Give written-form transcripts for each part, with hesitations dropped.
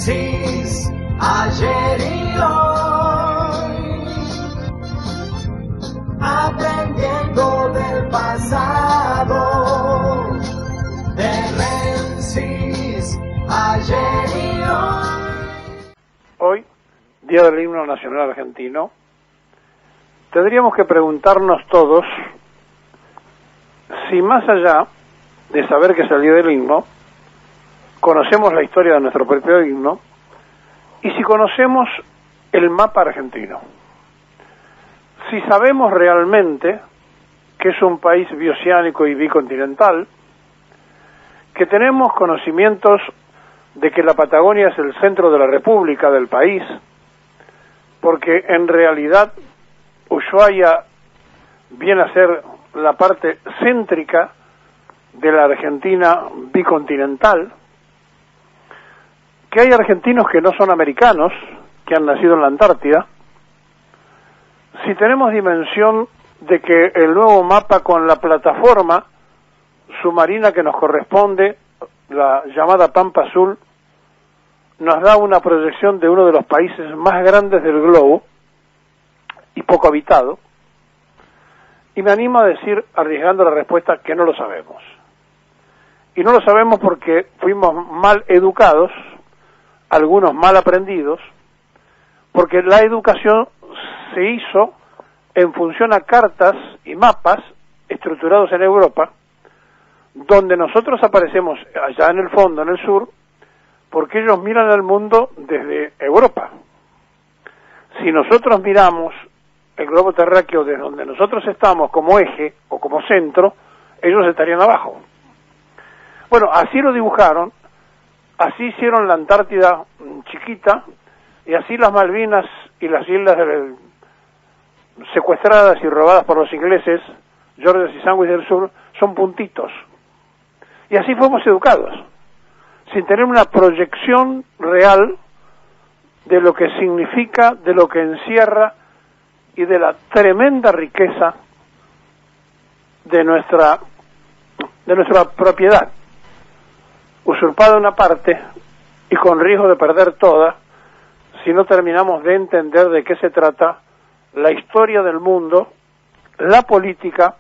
Génesis, ayer y hoy, aprendiendo del pasado. Génesis, ayer y hoy. Hoy, Día del Himno Nacional Argentino, tendríamos que preguntarnos todos si más allá de saber que es el Día del Himno, conocemos la historia de nuestro propio himno y si conocemos el mapa argentino. Si sabemos realmente que es un país bioceánico y bicontinental, que tenemos conocimientos de que la Patagonia es el centro de la República del país, porque en realidad Ushuaia viene a ser la parte céntrica de la Argentina bicontinental, que hay argentinos que no son americanos, que han nacido en la Antártida. Si tenemos dimensión de que el nuevo mapa con la plataforma submarina que nos corresponde, la llamada Pampa Azul, nos da una proyección de uno de los países más grandes del globo y poco habitado, y me animo a decir, arriesgando la respuesta, que no lo sabemos. Y no lo sabemos porque fuimos mal educados, algunos mal aprendidos, porque la educación se hizo en función a cartas y mapas estructurados en Europa, donde nosotros aparecemos allá en el fondo, en el sur, porque ellos miran el mundo desde Europa. Si nosotros miramos el globo terráqueo desde donde nosotros estamos como eje o como centro, ellos estarían abajo. Bueno, así lo dibujaron, así hicieron la Antártida chiquita, y así las Malvinas y las islas secuestradas y robadas por los ingleses, Georges y Sandwich del Sur, son puntitos. Y así fuimos educados, sin tener una proyección real de lo que significa, de lo que encierra y de la tremenda riqueza de nuestra propiedad, usurpada una parte y con riesgo de perder toda si no terminamos de entender de qué se trata la historia del mundo, la política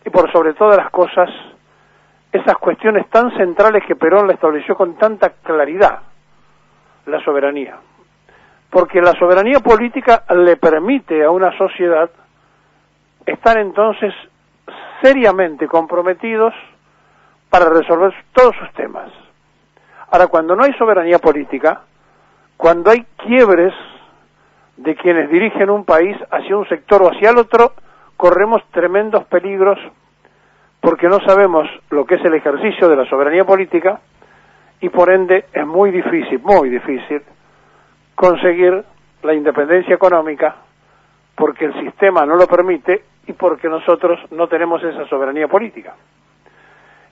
y por sobre todas las cosas esas cuestiones tan centrales que Perón la estableció con tanta claridad, la soberanía. Porque la soberanía política le permite a una sociedad estar entonces seriamente comprometidos para resolver todos sus temas. Ahora, cuando no hay soberanía política, cuando hay quiebres de quienes dirigen un país hacia un sector o hacia el otro, corremos tremendos peligros porque no sabemos lo que es el ejercicio de la soberanía política y por ende es muy difícil conseguir la independencia económica porque el sistema no lo permite y porque nosotros no tenemos esa soberanía política.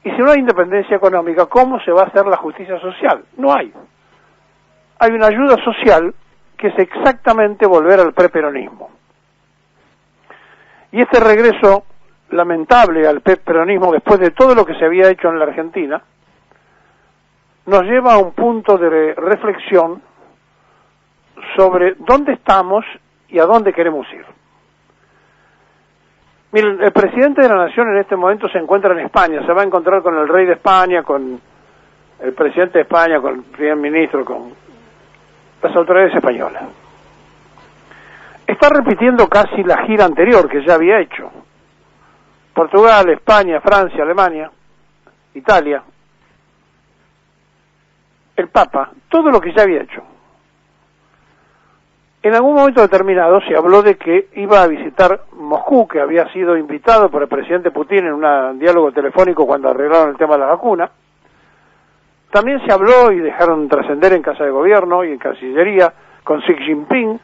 Y si no hay independencia económica, ¿cómo se va a hacer la justicia social? No hay. Hay una ayuda social que es exactamente volver al preperonismo. Y este regreso lamentable al peronismo, después de todo lo que se había hecho en la Argentina, nos lleva a un punto de reflexión sobre dónde estamos y a dónde queremos ir. Miren, el presidente de la Nación en este momento se encuentra en España, se va a encontrar con el rey de España, con el presidente de España, con el primer ministro, con las autoridades españolas. Está repitiendo casi la gira anterior que ya había hecho. Portugal, España, Francia, Alemania, Italia, el Papa, todo lo que ya había hecho. En algún momento determinado se habló de que iba a visitar Moscú, que había sido invitado por el presidente Putin en un diálogo telefónico cuando arreglaron el tema de la vacuna. También se habló y dejaron trascender en Casa de Gobierno y en Cancillería con Xi Jinping,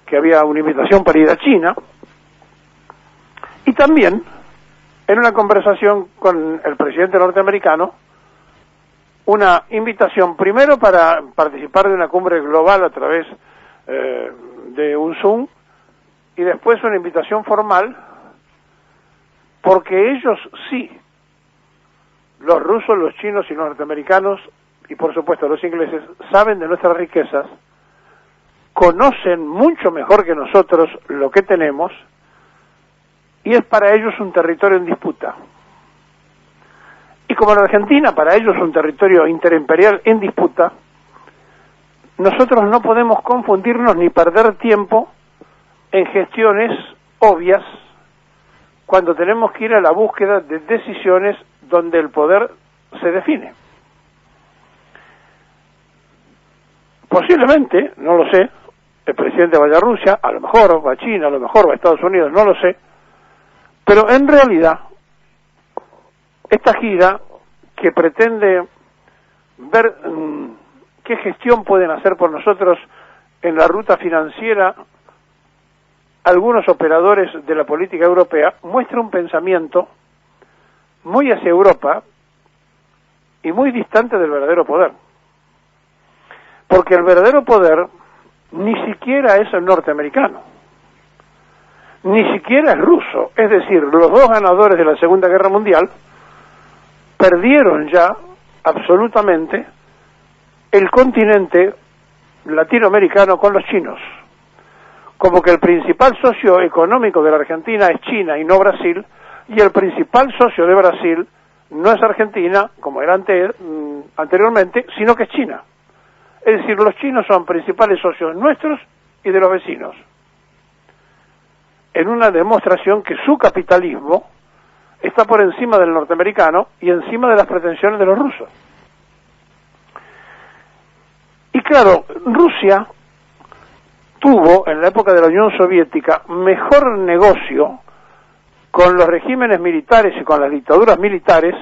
que había una invitación para ir a China. Y también en una conversación con el presidente norteamericano, una invitación primero para participar de una cumbre global a través de un Zoom y después una invitación formal porque ellos sí, los rusos, los chinos y los norteamericanos y por supuesto los ingleses, saben de nuestras riquezas, conocen mucho mejor que nosotros lo que tenemos, y es para ellos un territorio en disputa. Y como la Argentina para ellos es un territorio interimperial en disputa, nosotros no podemos confundirnos ni perder tiempo en gestiones obvias cuando tenemos que ir a la búsqueda de decisiones donde el poder se define. Posiblemente, no lo sé, el presidente vaya a Rusia, a lo mejor va a China, a lo mejor va a Estados Unidos, no lo sé, pero en realidad esta gira que pretende ver qué gestión pueden hacer por nosotros en la ruta financiera algunos operadores de la política europea, muestra un pensamiento muy hacia Europa y muy distante del verdadero poder. Porque el verdadero poder ni siquiera es el norteamericano, ni siquiera es ruso. Es decir, los dos ganadores de la Segunda Guerra Mundial perdieron ya absolutamente el continente latinoamericano con los chinos. Como que el principal socio económico de la Argentina es China y no Brasil, y el principal socio de Brasil no es Argentina, como era anteriormente, sino que es China. Es decir, los chinos son principales socios nuestros y de los vecinos, en una demostración que su capitalismo está por encima del norteamericano y encima de las pretensiones de los rusos. Y claro, Rusia tuvo, en la época de la Unión Soviética, mejor negocio con los regímenes militares y con las dictaduras militares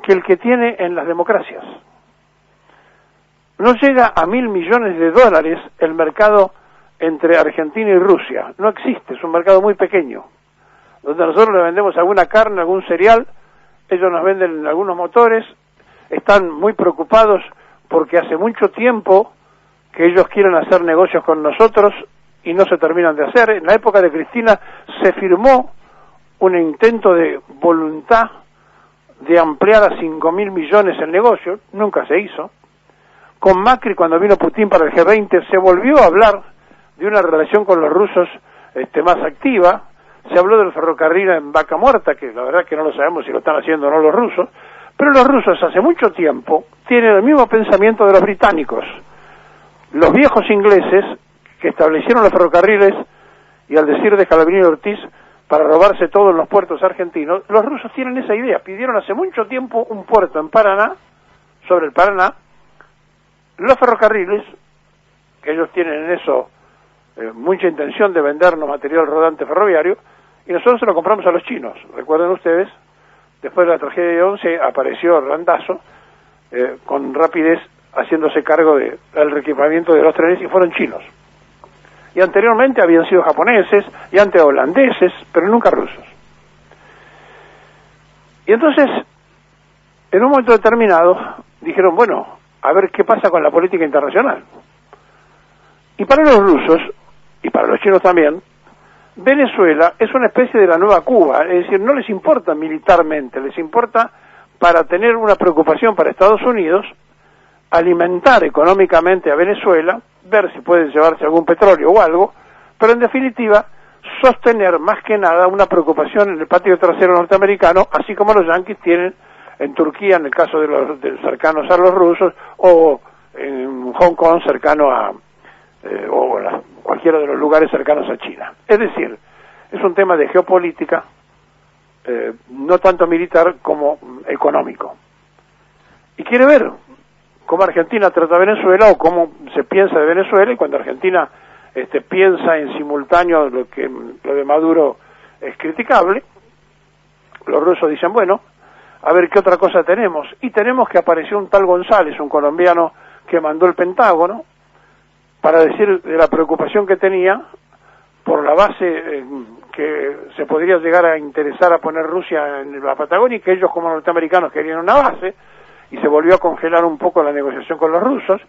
que el que tiene en las democracias. No llega a $1.000 millones el mercado entre Argentina y Rusia. No existe, es un mercado muy pequeño, donde nosotros le vendemos alguna carne, algún cereal, ellos nos venden algunos motores, están muy preocupados porque hace mucho tiempo que ellos quieren hacer negocios con nosotros y no se terminan de hacer. En la época de Cristina se firmó un intento de voluntad de ampliar a 5.000 millones el negocio, nunca se hizo. Con Macri, cuando vino Putin para el G20, se volvió a hablar de una relación con los rusos más activa. Se habló del ferrocarril en Vaca Muerta, que la verdad que no lo sabemos si lo están haciendo o no los rusos, pero los rusos hace mucho tiempo tienen el mismo pensamiento de los británicos. Los viejos ingleses que establecieron los ferrocarriles, y al decir de Scalabrini y Ortiz, para robarse todo en los puertos argentinos, los rusos tienen esa idea. Pidieron hace mucho tiempo un puerto en Paraná, sobre el Paraná. Los ferrocarriles, que ellos tienen en eso mucha intención de vendernos material rodante ferroviario, y nosotros se lo compramos a los chinos. Recuerden ustedes, después de la tragedia de 11 apareció Randazzo con rapidez haciéndose cargo del reequipamiento de los trenes y fueron chinos. Y anteriormente habían sido japoneses y antes holandeses, pero nunca rusos. Y entonces, en un momento determinado, dijeron, bueno, a ver qué pasa con la política internacional. Y para los rusos, y para los chinos también, Venezuela es una especie de la nueva Cuba, es decir, no les importa militarmente, les importa para tener una preocupación para Estados Unidos, alimentar económicamente a Venezuela, ver si pueden llevarse algún petróleo o algo, pero en definitiva sostener más que nada una preocupación en el patio trasero norteamericano, así como los yanquis tienen en Turquía, en el caso de los cercanos a los rusos, o en Hong Kong cercano a cualquiera de los lugares cercanos a China. Es decir, es un tema de geopolítica, no tanto militar como económico. Y quiere ver cómo Argentina trata a Venezuela o cómo se piensa de Venezuela, y cuando Argentina piensa en simultáneo lo de Maduro es criticable, los rusos dicen, bueno, a ver qué otra cosa tenemos. Y tenemos que apareció un tal González, un colombiano que mandó el Pentágono, para decir de la preocupación que tenía por la base que se podría llegar a interesar a poner Rusia en la Patagonia, y que ellos como norteamericanos querían una base, y se volvió a congelar un poco la negociación con los rusos,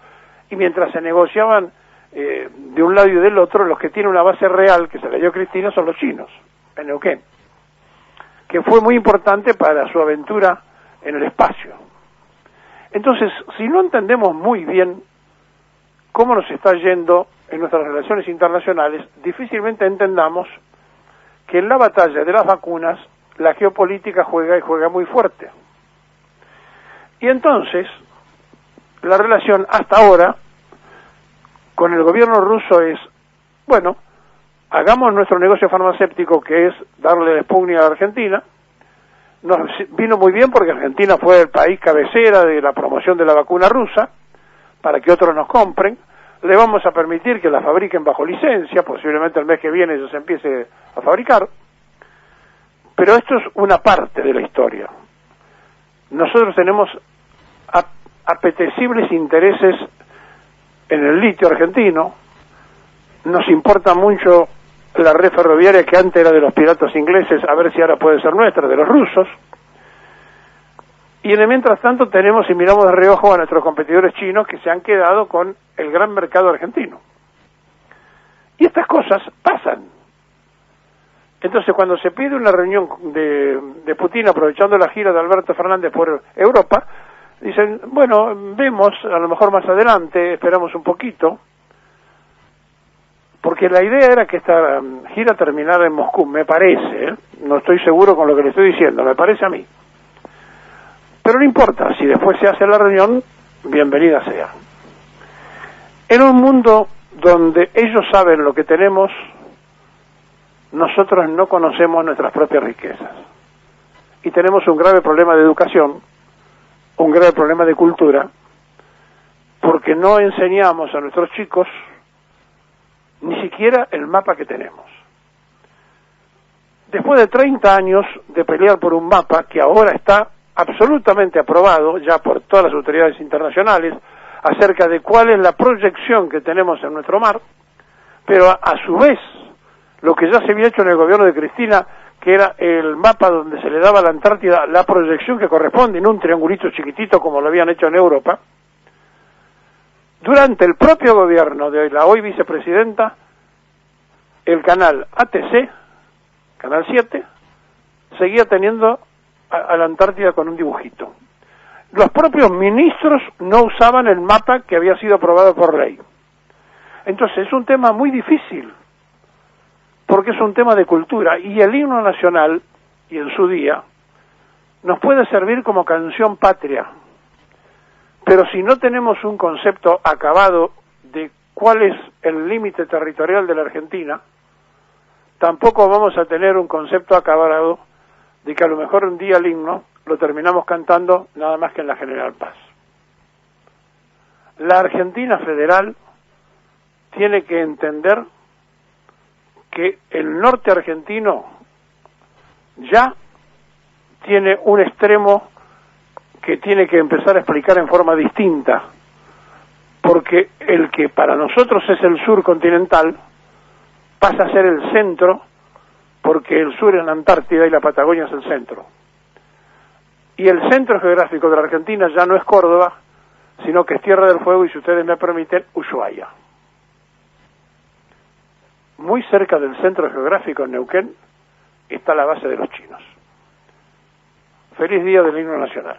y mientras se negociaban de un lado y del otro, los que tienen una base real que se le dio Cristina son los chinos, en Neuquén, que fue muy importante para su aventura en el espacio. Entonces, si no entendemos muy bien cómo nos está yendo en nuestras relaciones internacionales, difícilmente entendamos que en la batalla de las vacunas la geopolítica juega y juega muy fuerte. Y entonces, la relación hasta ahora con el gobierno ruso es, bueno, hagamos nuestro negocio farmacéutico, que es darle el Sputnik a la Argentina. Nos vino muy bien porque Argentina fue el país cabecera de la promoción de la vacuna rusa, para que otros nos compren. Le vamos a permitir que la fabriquen bajo licencia, posiblemente el mes que viene ya se empiece a fabricar. Pero esto es una parte de la historia. Nosotros tenemos apetecibles intereses en el litio argentino, nos importa mucho la red ferroviaria que antes era de los piratas ingleses, a ver si ahora puede ser nuestra, de los rusos, y en el mientras tanto tenemos y miramos de reojo a nuestros competidores chinos que se han quedado con el gran mercado argentino. Y estas cosas pasan. Entonces, cuando se pide una reunión de Putin aprovechando la gira de Alberto Fernández por Europa, dicen, bueno, vemos, a lo mejor más adelante, esperamos un poquito, porque la idea era que esta gira terminara en Moscú, me parece, no estoy seguro con lo que le estoy diciendo, me parece a mí. Pero no importa, si después se hace la reunión, bienvenida sea. En un mundo donde ellos saben lo que tenemos, nosotros no conocemos nuestras propias riquezas. Y tenemos un grave problema de educación, un grave problema de cultura, porque no enseñamos a nuestros chicos ni siquiera el mapa que tenemos. Después de 30 años de pelear por un mapa que ahora está absolutamente aprobado ya por todas las autoridades internacionales acerca de cuál es la proyección que tenemos en nuestro mar, pero a su vez lo que ya se había hecho en el gobierno de Cristina, que era el mapa donde se le daba a la Antártida la proyección que corresponde en un triangulito chiquitito como lo habían hecho en Europa. Durante el propio gobierno de la hoy vicepresidenta, el canal ATC, Canal 7, seguía teniendo a la Antártida con un dibujito. Los propios ministros no usaban el mapa que había sido aprobado por ley. Entonces es un tema muy difícil, porque es un tema de cultura, y el himno nacional, y en su día, nos puede servir como canción patria, pero si no tenemos un concepto acabado de cuál es el límite territorial de la Argentina, tampoco vamos a tener un concepto acabado de que a lo mejor un día el himno lo terminamos cantando nada más que en la General Paz. La Argentina federal tiene que entender que el norte argentino ya tiene un extremo que tiene que empezar a explicar en forma distinta, porque el que para nosotros es el sur continental pasa a ser el centro, porque el sur es la Antártida y la Patagonia es el centro. Y el centro geográfico de la Argentina ya no es Córdoba, sino que es Tierra del Fuego y, si ustedes me permiten, Ushuaia. Muy cerca del centro geográfico en Neuquén está la base de los chinos. Feliz día del himno nacional.